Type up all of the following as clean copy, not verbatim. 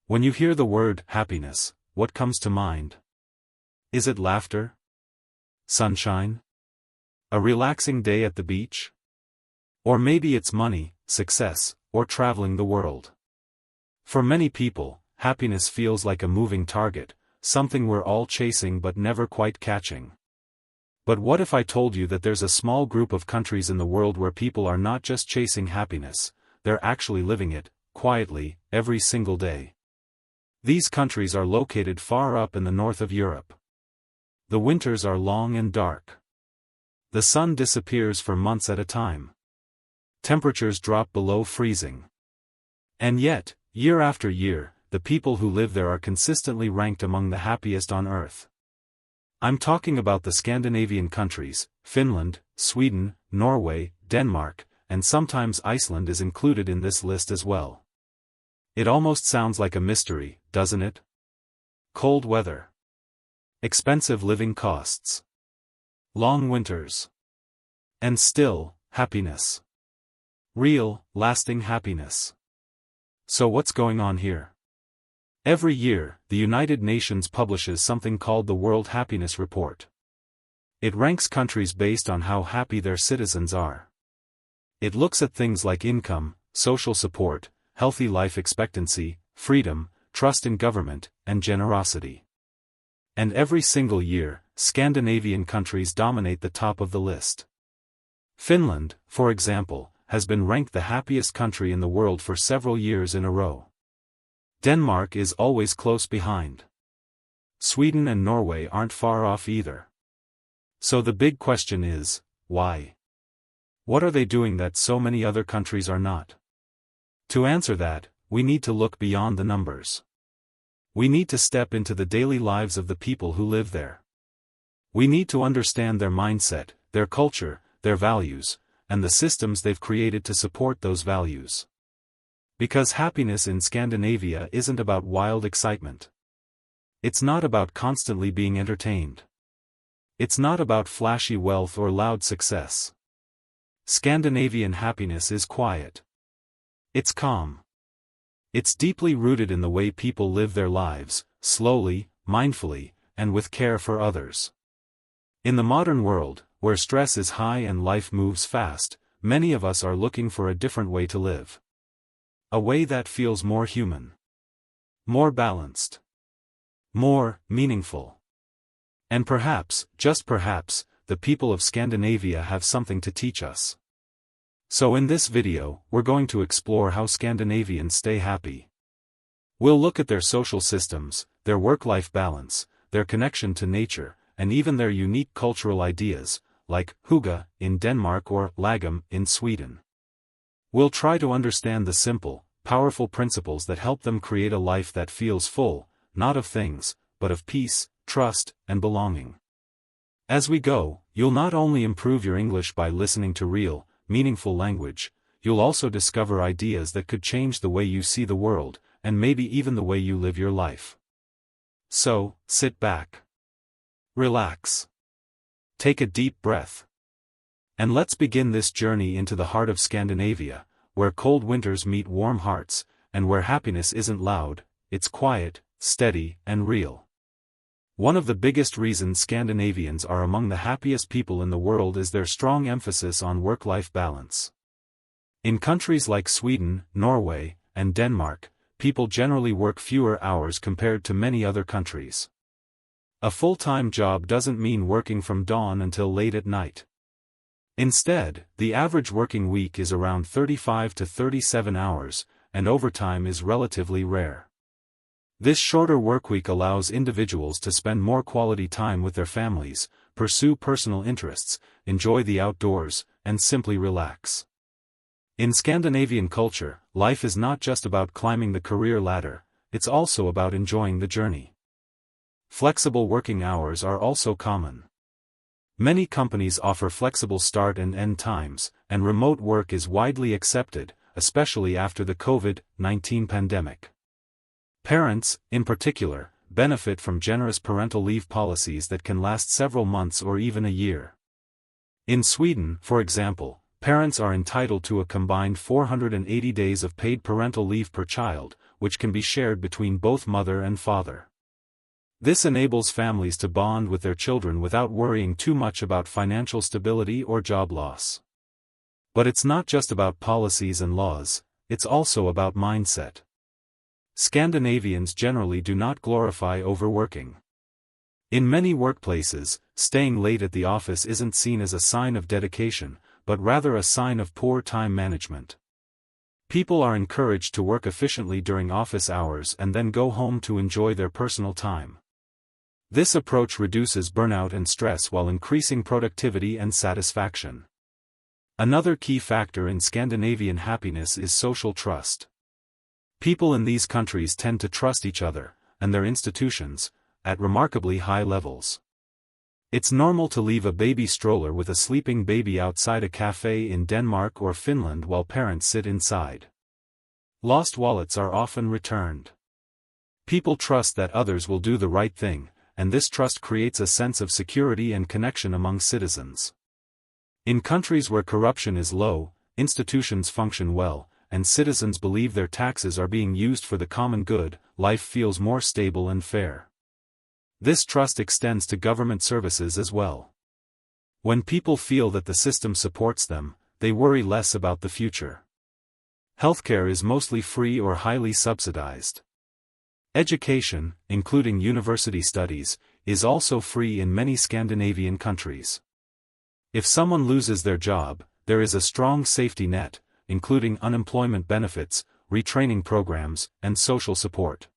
When you hear the word happiness, what comes to mind? Is it laughter? Sunshine? A relaxing day at the beach? Or maybe it's money, success, or traveling the world. For many people, happiness feels like a moving target, something we're all chasing but never quite catching. But what if I told you that there's a small group of countries in the world where people are not just chasing happiness, they're actually living it, quietly, every single day? These countries are located far up in the north of Europe. The winters are long and dark. The sun disappears for months at a time. Temperatures drop below freezing. And yet, year after year, the people who live there are consistently ranked among the happiest on Earth. I'm talking about the Scandinavian countries. Finland, Sweden, Norway, Denmark, and sometimes Iceland is included in this list as well. It almost sounds like a mystery, doesn't it? Cold weather. Expensive living costs. Long winters. And still, happiness. Real, lasting happiness. So what's going on here? Every year, the United Nations publishes something called the World Happiness Report. It ranks countries based on how happy their citizens are. It looks at things like income, social support, healthy life expectancy, freedom, trust in government, and generosity. And every single year, Scandinavian countries dominate the top of the list. Finland, for example, has been ranked the happiest country in the world for several years in a row. Denmark is always close behind. Sweden and Norway aren't far off either. So the big question is, why? What are they doing that so many other countries are not? To answer that, we need to look beyond the numbers. We need to step into the daily lives of the people who live there. We need to understand their mindset, their culture, their values, and the systems they've created to support those values. Because happiness in Scandinavia isn't about wild excitement. It's not about constantly being entertained. It's not about flashy wealth or loud success. Scandinavian happiness is quiet. It's calm. It's deeply rooted in the way people live their lives, slowly, mindfully, and with care for others. In the modern world, where stress is high and life moves fast, many of us are looking for a different way to live. A way that feels more human. More balanced. More meaningful. And perhaps, just perhaps, the people of Scandinavia have something to teach us. So in this video, we're going to explore how Scandinavians stay happy. We'll look at their social systems, their work-life balance, their connection to nature, and even their unique cultural ideas, like hygge in Denmark or lagom in Sweden. We'll try to understand the simple, powerful principles that help them create a life that feels full, not of things, but of peace, trust, and belonging. As we go, you'll not only improve your English by listening to real, meaningful language, you'll also discover ideas that could change the way you see the world, and maybe even the way you live your life. So, sit back. Relax. Take a deep breath. And let's begin this journey into the heart of Scandinavia, where cold winters meet warm hearts, and where happiness isn't loud, it's quiet, steady, and real. One of the biggest reasons Scandinavians are among the happiest people in the world is their strong emphasis on work-life balance. In countries like Sweden, Norway, and Denmark, people generally work fewer hours compared to many other countries. A full-time job doesn't mean working from dawn until late at night. Instead, the average working week is around 35 to 37 hours, and overtime is relatively rare. This shorter workweek allows individuals to spend more quality time with their families, pursue personal interests, enjoy the outdoors, and simply relax. In Scandinavian culture, life is not just about climbing the career ladder, it's also about enjoying the journey. Flexible working hours are also common. Many companies offer flexible start and end times, and remote work is widely accepted, especially after the COVID-19 pandemic. Parents, in particular, benefit from generous parental leave policies that can last several months or even a year. In Sweden, for example, parents are entitled to a combined 480 days of paid parental leave per child, which can be shared between both mother and father. This enables families to bond with their children without worrying too much about financial stability or job loss. But it's not just about policies and laws, it's also about mindset. Scandinavians generally do not glorify overworking. In many workplaces, staying late at the office isn't seen as a sign of dedication, but rather a sign of poor time management. People are encouraged to work efficiently during office hours and then go home to enjoy their personal time. This approach reduces burnout and stress while increasing productivity and satisfaction. Another key factor in Scandinavian happiness is social trust. People in these countries tend to trust each other, and their institutions, at remarkably high levels. It's normal to leave a baby stroller with a sleeping baby outside a cafe in Denmark or Finland while parents sit inside. Lost wallets are often returned. People trust that others will do the right thing, and this trust creates a sense of security and connection among citizens. In countries where corruption is low, institutions function well, and citizens believe their taxes are being used for the common good, life feels more stable and fair. This trust extends to government services as well. When people feel that the system supports them, they worry less about the future. Healthcare is mostly free or highly subsidized. Education, including university studies, is also free in many Scandinavian countries. If someone loses their job, there is a strong safety net, including unemployment benefits, retraining programs, and social support.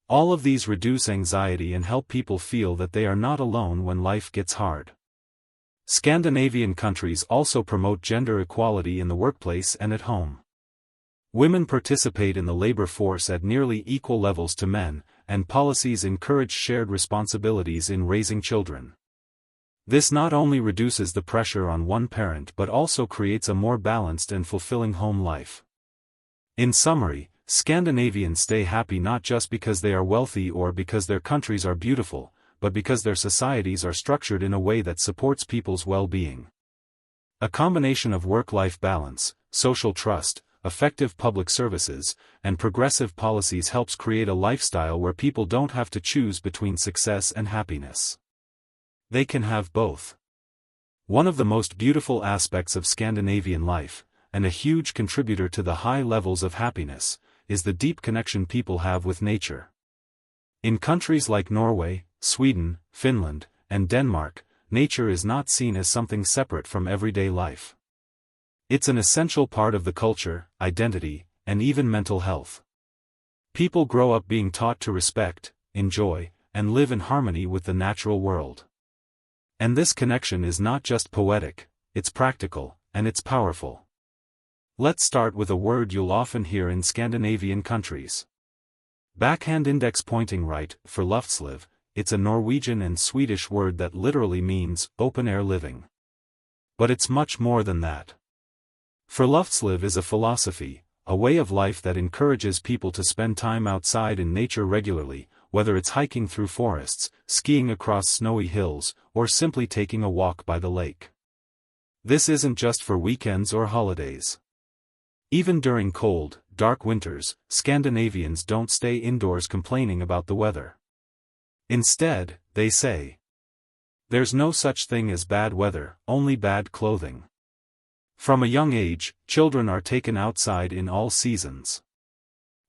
All of these reduce anxiety and help people feel that they are not alone when life gets hard. Scandinavian countries also promote gender equality in the workplace and at home. Women participate in the labor force at nearly equal levels to men, and policies encourage shared responsibilities in raising children. This not only reduces the pressure on one parent but also creates a more balanced and fulfilling home life. In summary, Scandinavians stay happy not just because they are wealthy or because their countries are beautiful, but because their societies are structured in a way that supports people's well-being. A combination of work-life balance, social trust, effective public services, and progressive policies helps create a lifestyle where people don't have to choose between success and happiness. They can have both. One of the most beautiful aspects of Scandinavian life, and a huge contributor to the high levels of happiness, is the deep connection people have with nature. In countries like Norway, Sweden, Finland, and Denmark, nature is not seen as something separate from everyday life. It's an essential part of the culture, identity, and even mental health. People grow up being taught to respect, enjoy, and live in harmony with the natural world. And this connection is not just poetic, it's practical, and it's powerful. Let's start with a word you'll often hear in Scandinavian countries. Backhand index pointing right, friluftsliv, it's a Norwegian and Swedish word that literally means open-air living. But it's much more than that. Friluftsliv is a philosophy, a way of life that encourages people to spend time outside in nature regularly, whether it's hiking through forests, skiing across snowy hills, or simply taking a walk by the lake. This isn't just for weekends or holidays. Even during cold, dark winters, Scandinavians don't stay indoors complaining about the weather. Instead, they say, "There's no such thing as bad weather, only bad clothing." From a young age, children are taken outside in all seasons.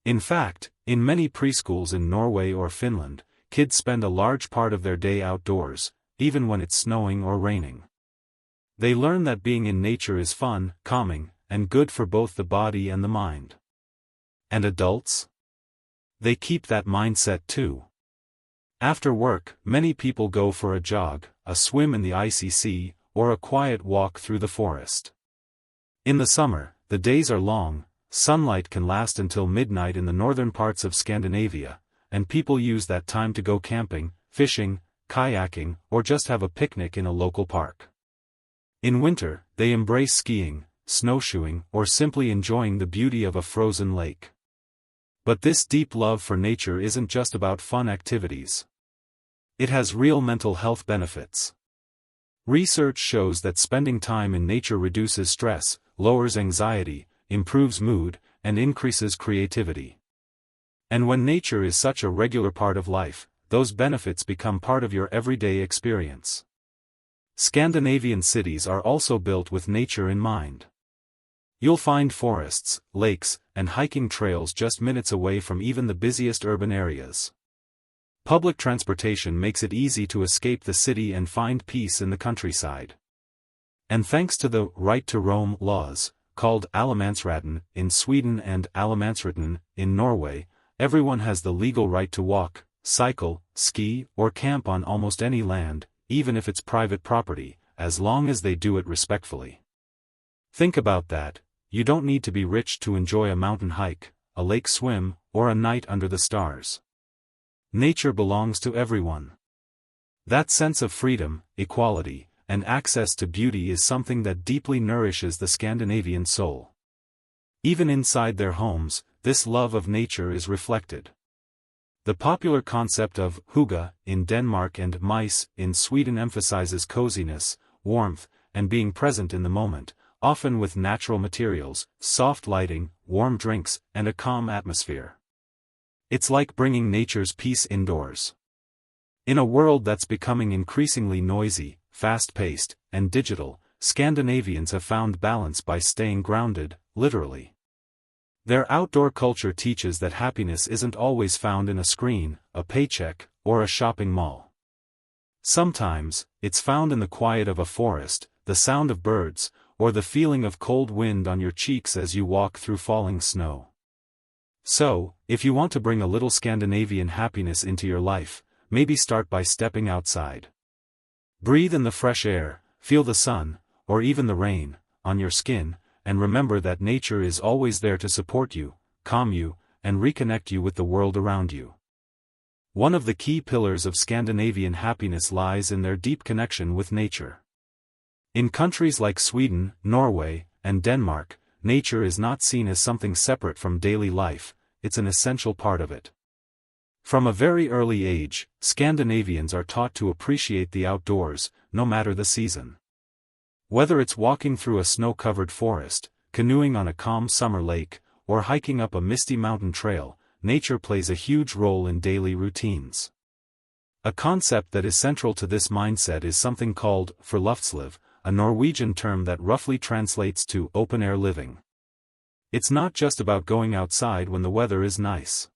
In fact, in many preschools in Norway or Finland, kids spend a large part of their day outdoors, even when it's snowing or raining. They learn that being in nature is fun, calming, and good for both the body and the mind. And adults? They keep that mindset too. After work, many people go for a jog, a swim in the icy sea, or a quiet walk through the forest. In the summer, the days are long, sunlight can last until midnight in the northern parts of Scandinavia, and people use that time to go camping, fishing, kayaking, or just have a picnic in a local park. In winter, they embrace skiing, snowshoeing, or simply enjoying the beauty of a frozen lake. But this deep love for nature isn't just about fun activities. It has real mental health benefits. Research shows that spending time in nature reduces stress, lowers anxiety, improves mood, and increases creativity. And when nature is such a regular part of life, those benefits become part of your everyday experience. Scandinavian cities are also built with nature in mind. You'll find forests, lakes, and hiking trails just minutes away from even the busiest urban areas. Public transportation makes it easy to escape the city and find peace in the countryside. And thanks to the right to roam laws, called allemansrätten in Sweden and allemansrätten in Norway, everyone has the legal right to walk, cycle, ski, or camp on almost any land, even if it's private property, as long as they do it respectfully. Think about that. You don't need to be rich to enjoy a mountain hike, a lake swim, or a night under the stars. Nature belongs to everyone. That sense of freedom, equality, and access to beauty is something that deeply nourishes the Scandinavian soul. Even inside their homes, this love of nature is reflected. The popular concept of hygge in Denmark and mys in Sweden emphasizes coziness, warmth, and being present in the moment, often with natural materials, soft lighting, warm drinks, and a calm atmosphere. It's like bringing nature's peace indoors. In a world that's becoming increasingly noisy, fast-paced, and digital, Scandinavians have found balance by staying grounded, literally. Their outdoor culture teaches that happiness isn't always found in a screen, a paycheck, or a shopping mall. Sometimes, it's found in the quiet of a forest, the sound of birds, or the feeling of cold wind on your cheeks as you walk through falling snow. So, if you want to bring a little Scandinavian happiness into your life, maybe start by stepping outside. Breathe in the fresh air, feel the sun, or even the rain, on your skin, and remember that nature is always there to support you, calm you, and reconnect you with the world around you. One of the key pillars of Scandinavian happiness lies in their deep connection with nature. In countries like Sweden, Norway, and Denmark, nature is not seen as something separate from daily life, it's an essential part of it. From a very early age, Scandinavians are taught to appreciate the outdoors, no matter the season. Whether it's walking through a snow-covered forest, canoeing on a calm summer lake, or hiking up a misty mountain trail, nature plays a huge role in daily routines. A concept that is central to this mindset is something called friluftsliv, a Norwegian term that roughly translates to open-air living. It's not just about going outside when the weather is nice.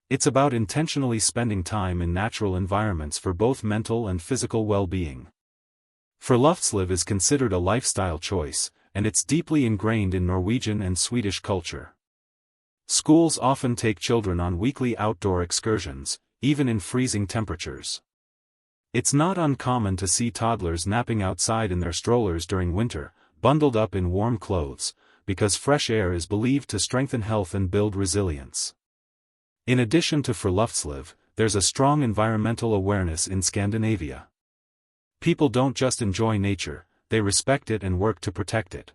It's about intentionally spending time in natural environments for both mental and physical well-being. Friluftsliv is considered a lifestyle choice, and it's deeply ingrained in Norwegian and Swedish culture. Schools often take children on weekly outdoor excursions, even in freezing temperatures. It's not uncommon to see toddlers napping outside in their strollers during winter, bundled up in warm clothes, because fresh air is believed to strengthen health and build resilience. In addition to friluftsliv, there's a strong environmental awareness in Scandinavia. People don't just enjoy nature, they respect it and work to protect it.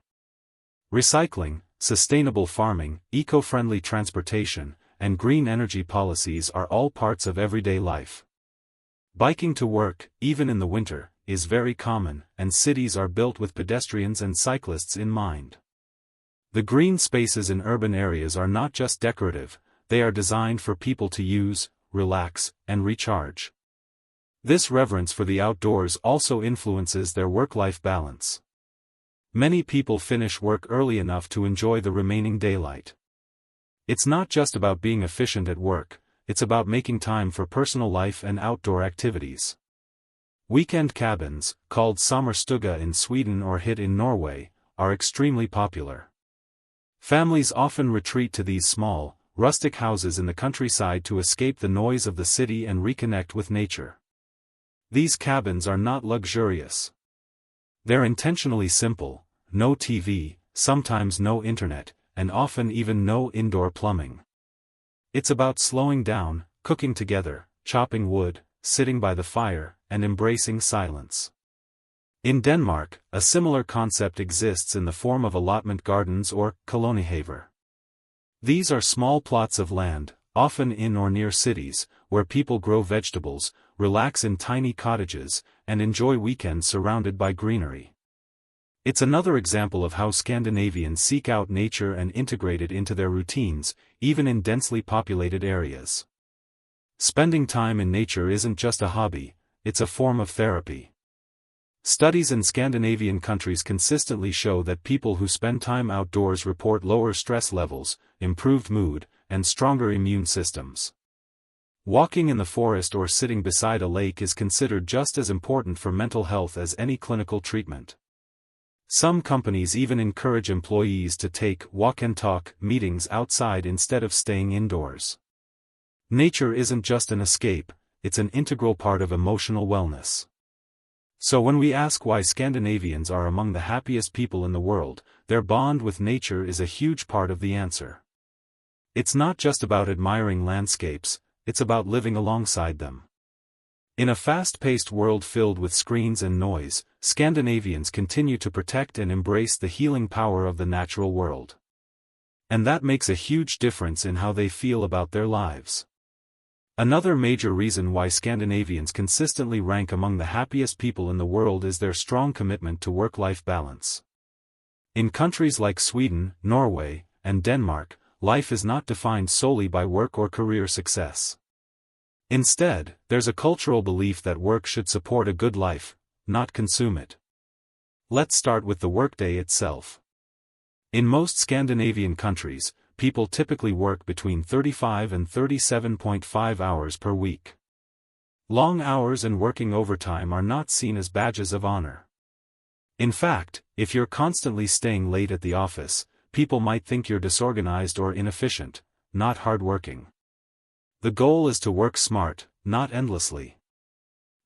Recycling, sustainable farming, eco-friendly transportation, and green energy policies are all parts of everyday life. Biking to work, even in the winter, is very common, and cities are built with pedestrians and cyclists in mind. The green spaces in urban areas are not just decorative, they are designed for people to use, relax, and recharge. This reverence for the outdoors also influences their work-life balance. Many people finish work early enough to enjoy the remaining daylight. It's not just about being efficient at work, it's about making time for personal life and outdoor activities. Weekend cabins, called sommarstuga in Sweden or hytte in Norway, are extremely popular. Families often retreat to these small, rustic houses in the countryside to escape the noise of the city and reconnect with nature. These cabins are not luxurious. They're intentionally simple: no TV, sometimes no internet, and often even no indoor plumbing. It's about slowing down, cooking together, chopping wood, sitting by the fire, and embracing silence. In Denmark, a similar concept exists in the form of allotment gardens or kolonihaver. These are small plots of land, often in or near cities, where people grow vegetables, relax in tiny cottages, and enjoy weekends surrounded by greenery. It's another example of how Scandinavians seek out nature and integrate it into their routines, even in densely populated areas. Spending time in nature isn't just a hobby, it's a form of therapy. Studies in Scandinavian countries consistently show that people who spend time outdoors report lower stress levels, improved mood, and stronger immune systems. Walking in the forest or sitting beside a lake is considered just as important for mental health as any clinical treatment. Some companies even encourage employees to take walk and talk meetings outside instead of staying indoors. Nature isn't just an escape, it's an integral part of emotional wellness. So when we ask why Scandinavians are among the happiest people in the world, their bond with nature is a huge part of the answer. It's not just about admiring landscapes, it's about living alongside them. In a fast-paced world filled with screens and noise, Scandinavians continue to protect and embrace the healing power of the natural world. And that makes a huge difference in how they feel about their lives. Another major reason why Scandinavians consistently rank among the happiest people in the world is their strong commitment to work-life balance. In countries like Sweden, Norway, and Denmark, life is not defined solely by work or career success. Instead, there's a cultural belief that work should support a good life, not consume it. Let's start with the workday itself. In most Scandinavian countries, people typically work between 35 and 37.5 hours per week. Long hours and working overtime are not seen as badges of honor. In fact, if you're constantly staying late at the office, people might think you're disorganized or inefficient, not hardworking. The goal is to work smart, not endlessly.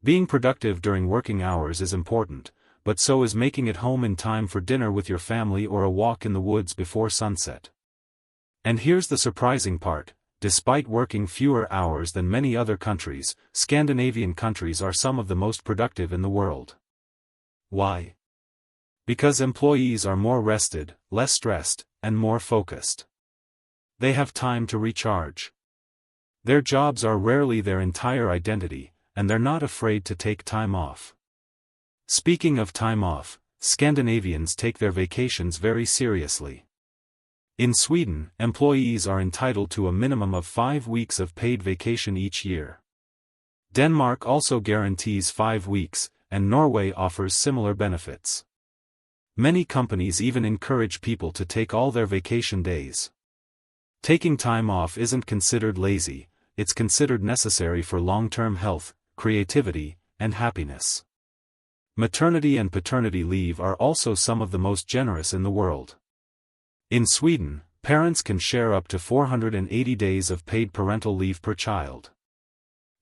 Being productive during working hours is important, but so is making it home in time for dinner with your family or a walk in the woods before sunset. And here's the surprising part: despite working fewer hours than many other countries, Scandinavian countries are some of the most productive in the world. Why? Because employees are more rested, less stressed, and more focused. They have time to recharge. Their jobs are rarely their entire identity, and they're not afraid to take time off. Speaking of time off, Scandinavians take their vacations very seriously. In Sweden, employees are entitled to a minimum of 5 weeks of paid vacation each year. Denmark also guarantees 5 weeks, and Norway offers similar benefits. Many companies even encourage people to take all their vacation days. Taking time off isn't considered lazy, it's considered necessary for long-term health, creativity, and happiness. Maternity and paternity leave are also some of the most generous in the world. In Sweden, parents can share up to 480 days of paid parental leave per child.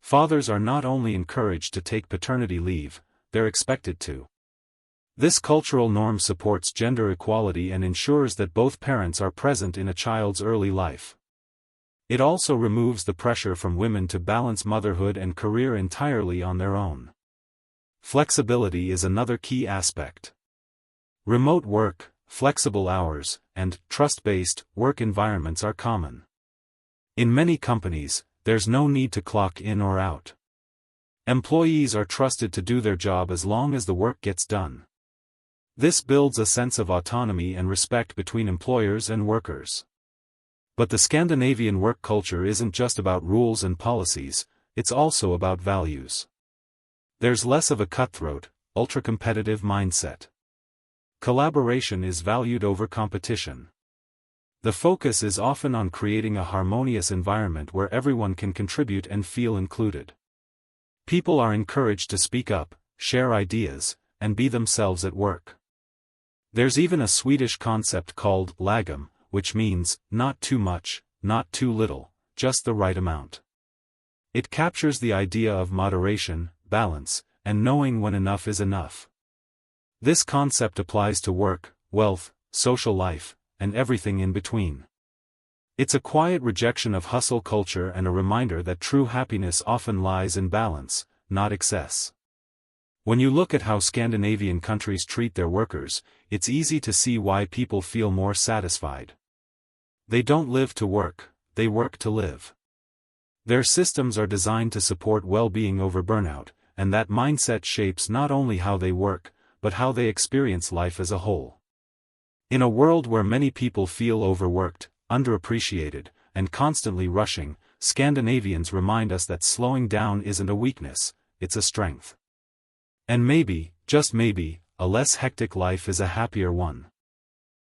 Fathers are not only encouraged to take paternity leave, they're expected to. This cultural norm supports gender equality and ensures that both parents are present in a child's early life. It also removes the pressure from women to balance motherhood and career entirely on their own. Flexibility is another key aspect. Remote work, flexible hours, and trust-based work environments are common. In many companies, there's no need to clock in or out. Employees are trusted to do their job as long as the work gets done. This builds a sense of autonomy and respect between employers and workers. But the Scandinavian work culture isn't just about rules and policies, it's also about values. There's less of a cutthroat, ultra-competitive mindset. Collaboration is valued over competition. The focus is often on creating a harmonious environment where everyone can contribute and feel included. People are encouraged to speak up, share ideas, and be themselves at work. There's even a Swedish concept called lagom, which means, not too much, not too little, just the right amount. It captures the idea of moderation, balance, and knowing when enough is enough. This concept applies to work, wealth, social life, and everything in between. It's a quiet rejection of hustle culture and a reminder that true happiness often lies in balance, not excess. When you look at how Scandinavian countries treat their workers, it's easy to see why people feel more satisfied. They don't live to work, they work to live. Their systems are designed to support well-being over burnout, and that mindset shapes not only how they work, but how they experience life as a whole. In a world where many people feel overworked, underappreciated, and constantly rushing, Scandinavians remind us that slowing down isn't a weakness, it's a strength. And maybe, just maybe, a less hectic life is a happier one.